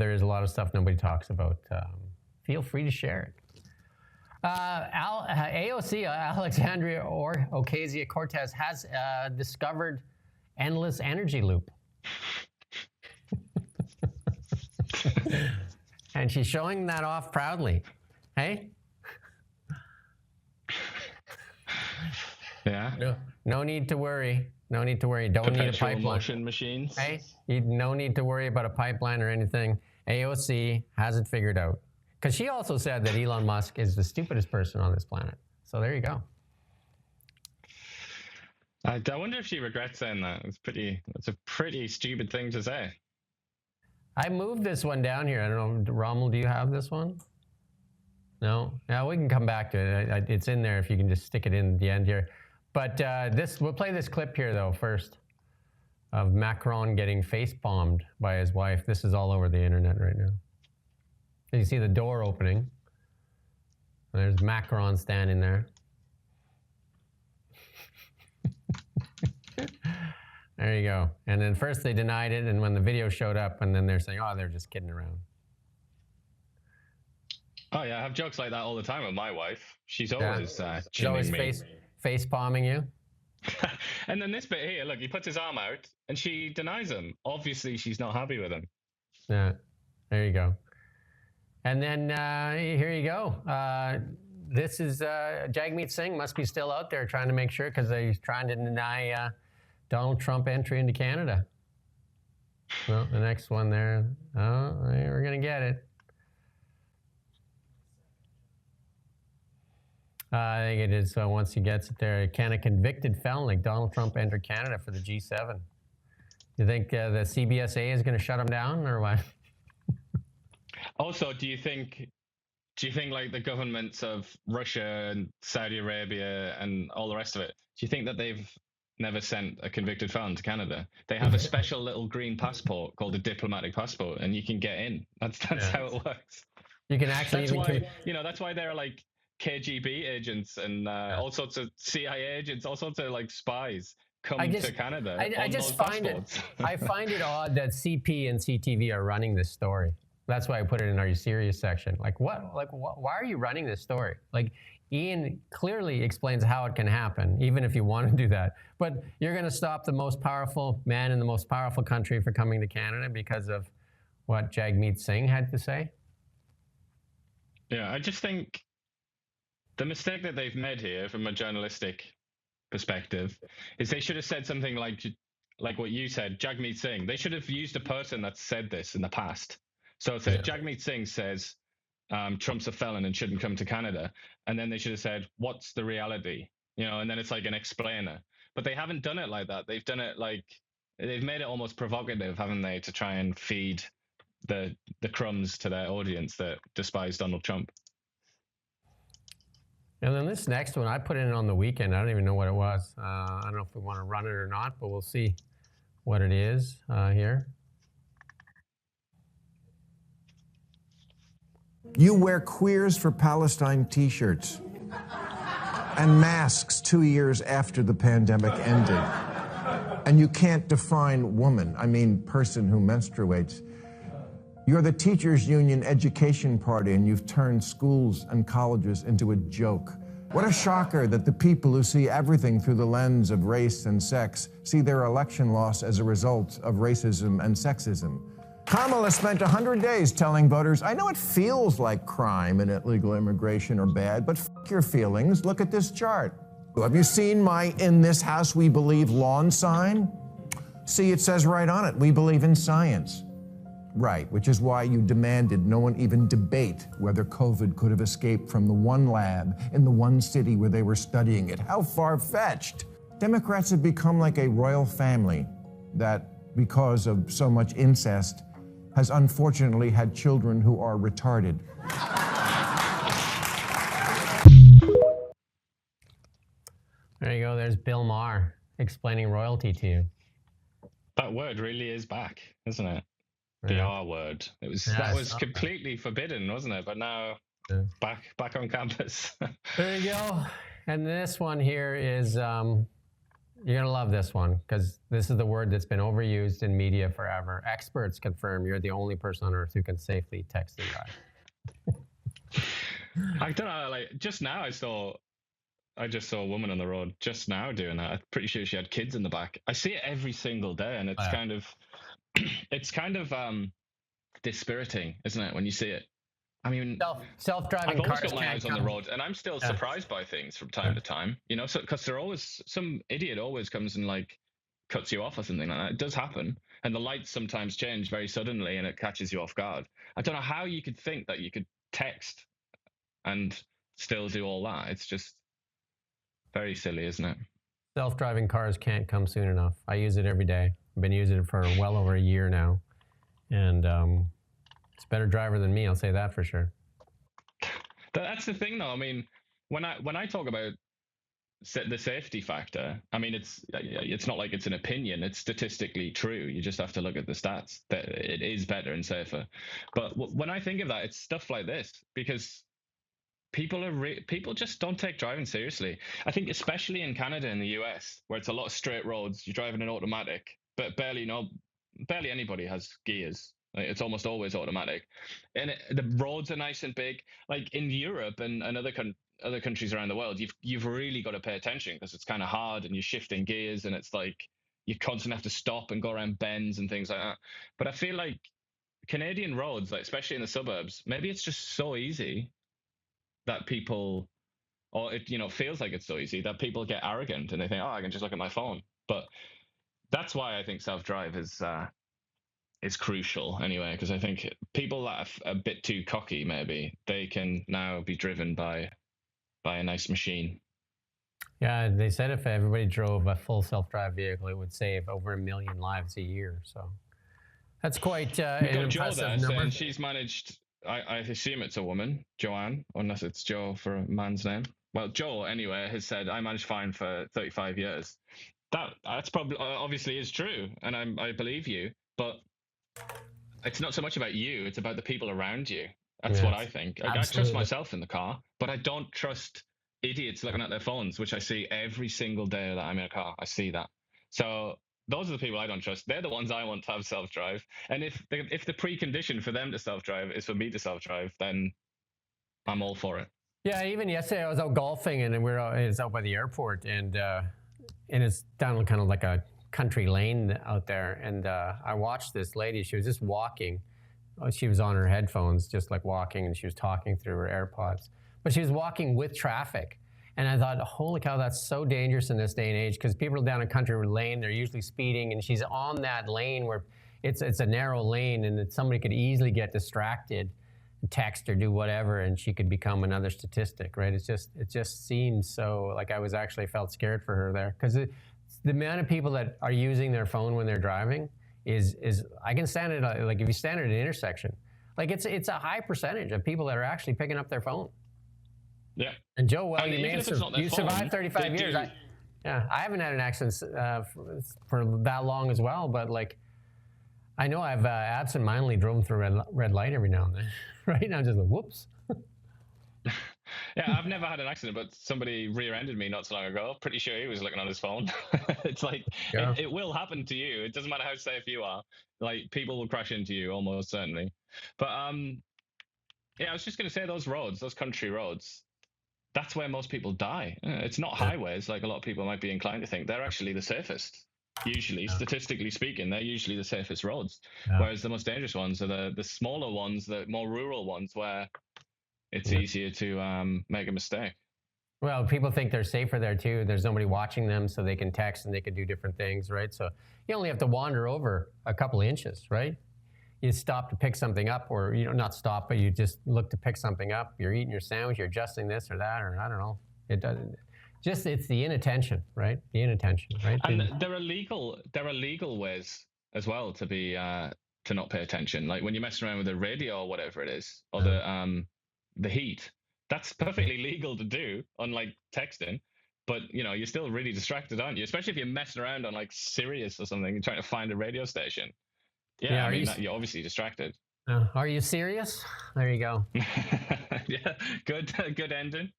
there is a lot of stuff nobody talks about. Feel free to share it. AOC, Alexandria Ocasio-Cortez, has discovered endless energy loop. And she's showing that off proudly. Hey? Yeah. No need to worry. No need to worry. Don't need a pipeline. Motion machines. Hey, no need to worry about a pipeline or anything. AOC has it figured out. Because she also said that Elon Musk is the stupidest person on this planet. So there you go. I wonder if she regrets saying that. It's a pretty stupid thing to say. I moved this one down here. I don't know, Rommel, do you have this one? No? Yeah, we can come back to it. It's in there if you can just stick it in the end here. But we'll play this clip here, though, first, of Macron getting face-bombed by his wife. This is all over the internet right now. You see the door opening. There's Macron standing there. There you go. And then first they denied it, and when the video showed up, and then they're saying, oh, they're just kidding around. Oh, yeah, I have jokes like that all the time with my wife. She's always She's always face palming you. And then this bit here, look, he puts his arm out, and she denies him. Obviously, she's not happy with him. Yeah, there you go. And then here you go. This is Jagmeet Singh must be still out there trying to make sure, because he's trying to deny Donald Trump entry into Canada. Well, the next one there. Oh, we're going to get it. I think it is. So once he gets it there, can a convicted felon like Donald Trump enter Canada for the G7? You think the CBSA is going to shut him down, or what? Also, do you think like the governments of Russia and Saudi Arabia and all the rest of it, do you think that they've never sent a convicted felon to Canada? They have a special little green passport called a diplomatic passport, and you can get in. That's how it works. You can actually that's why they're like KGB agents and all sorts of CIA agents, all sorts of like spies come to Canada. I just find it odd that CP and CTV are running this story. That's why I put it in our serious section. Like what? Like why are you running this story? Like Iain clearly explains how it can happen, even if you want to do that. But you're going to stop the most powerful man in the most powerful country for coming to Canada because of what Jagmeet Singh had to say? Yeah, I just think the mistake that they've made here from a journalistic perspective is they should have said something like what you said, Jagmeet Singh. They should have used a person that said this in the past. So it's Jagmeet Singh says Trump's a felon and shouldn't come to Canada. And then they should have said, what's the reality? And then it's like an explainer. But they haven't done it like that. They've done it they've made it almost provocative, haven't they, to try and feed the crumbs to their audience that despise Donald Trump. And then this next one, I put it in on the weekend. I don't even know what it was. I don't know if we want to run it or not, but we'll see what it is here. You wear Queers for Palestine t-shirts and masks 2 years after the pandemic ended. And you can't define woman, I mean person who menstruates. You're the Teachers Union Education Party, and you've turned schools and colleges into a joke. What a shocker that the people who see everything through the lens of race and sex see their election loss as a result of racism and sexism. Kamala spent 100 days telling voters, I know it feels like crime and illegal immigration are bad, but f*** your feelings. Look at this chart. Have you seen my "In This House We Believe" lawn sign? See, it says right on it, we believe in science. Right, which is why you demanded no one even debate whether COVID could have escaped from the one lab in the one city where they were studying it. How far-fetched. Democrats have become like a royal family that, because of so much incest, has unfortunately had children who are retarded. There you go. There's Bill Maher explaining royalty to you. That word really is back, isn't it? The R word. That was completely forbidden, wasn't it? But now back on campus. There you go. And this one here is You're going to love this one because this is the word that's been overused in media forever. Experts confirm you're the only person on earth who can safely text and drive. I don't know. Like just now, I just saw a woman on the road just now doing that. I'm pretty sure she had kids in the back. I see it every single day, and it's it's kind of dispiriting, isn't it, when you see it? I mean, self-driving I've always cars got my eyes on the road, and I'm still surprised by things from time to time. You know, because they're always some idiot always comes and like cuts you off or something like that. It does happen, and the lights sometimes change very suddenly, and it catches you off guard. I don't know how you could think that you could text and still do all that. It's just very silly, isn't it? Self-driving cars can't come soon enough. I use it every day. I've been using it for well over a year now, and it's a better driver than me. I'll say that for sure. That's the thing, though. I mean, when I talk about the safety factor, I mean it's not like it's an opinion. It's statistically true. You just have to look at the stats that it is better and safer. But when I think of that, it's stuff like this because people just don't take driving seriously. I think especially in Canada and the US, where it's a lot of straight roads, you're driving an automatic, but barely anybody has gears. Like, it's almost always automatic, and the roads are nice and big. Like in Europe and other countries around the world, you've really got to pay attention because it's kind of hard, and you're shifting gears, and it's like you constantly have to stop and go around bends and things like that. But I feel like Canadian roads, like especially in the suburbs, maybe it's just so easy that people, or it feels like it's so easy that people get arrogant and they think, oh, I can just look at my phone. But that's why I think self-drive is crucial anyway, because I think people that are a bit too cocky, maybe they can now be driven by a nice machine. Yeah, they said if everybody drove a full self-drive vehicle, it would save over 1 million lives a year. So that's quite an impressive number. She's managed. I assume it's a woman, Joanne, unless it's Joe for a man's name. Well, Joe anyway has said I managed fine for 35 years. That's probably obviously is true, and I believe you, but it's not so much about you, it's about the people around you. That's what I think. I trust myself in the car, but I don't trust idiots looking at their phones, which I see every single day that I'm in a car. I see that. So those are the people I don't trust. They're the ones I want to have self-drive. And if the precondition for them to self-drive is for me to self-drive, then I'm all for it. Yeah, even yesterday I was out golfing, and it's out by the airport, and it's down kind of like a country lane out there, and I watched this lady. She was just walking. She was on her headphones, just like walking, and she was talking through her AirPods. But she was walking with traffic, and I thought, holy cow, that's so dangerous in this day and age, because people down a country lane, they're usually speeding, and she's on that lane where it's a narrow lane, and somebody could easily get distracted, text or do whatever, and she could become another statistic, right? It just seems so, like I was actually felt scared for her there, because the amount of people that are using their phone when they're driving is I can stand it, like if you stand at an intersection, like it's a high percentage of people that are actually picking up their phone. Yeah. And Joe, well, you survived 35 years. I haven't had an accident for that long as well, but like I know I've absentmindedly driven through red light every now and then. Right now, I'm just like, whoops. Yeah, I've never had an accident, but somebody rear-ended me not so long ago. Pretty sure he was looking on his phone. It's like, it will happen to you. It doesn't matter how safe you are. Like, people will crash into you almost certainly. But yeah, I was just going to say those roads, those country roads, that's where most people die. It's not highways like a lot of people might be inclined to think. They're actually the safest. Usually, statistically speaking, they're usually the safest roads. Whereas the most dangerous ones are the smaller ones, the more rural ones, where it's easier to make a mistake. Well, people think they're safer there too. There's nobody watching them, so they can text and they can do different things, right? So you only have to wander over a couple of inches, right? You stop to pick something up, or not stop, but you just look to pick something up. You're eating your sandwich, you're adjusting this or that, or I don't know. It doesn't. It's the inattention, right? The inattention, right? And there are legal ways as well to be to not pay attention. Like when you're messing around with the radio or whatever it is, or the heat. That's perfectly legal to do, unlike texting. But you're still really distracted, aren't you? Especially if you're messing around on like Sirius or something and trying to find a radio station. Yeah, I mean, you're obviously distracted. Are you serious? There you go. Yeah, good ending.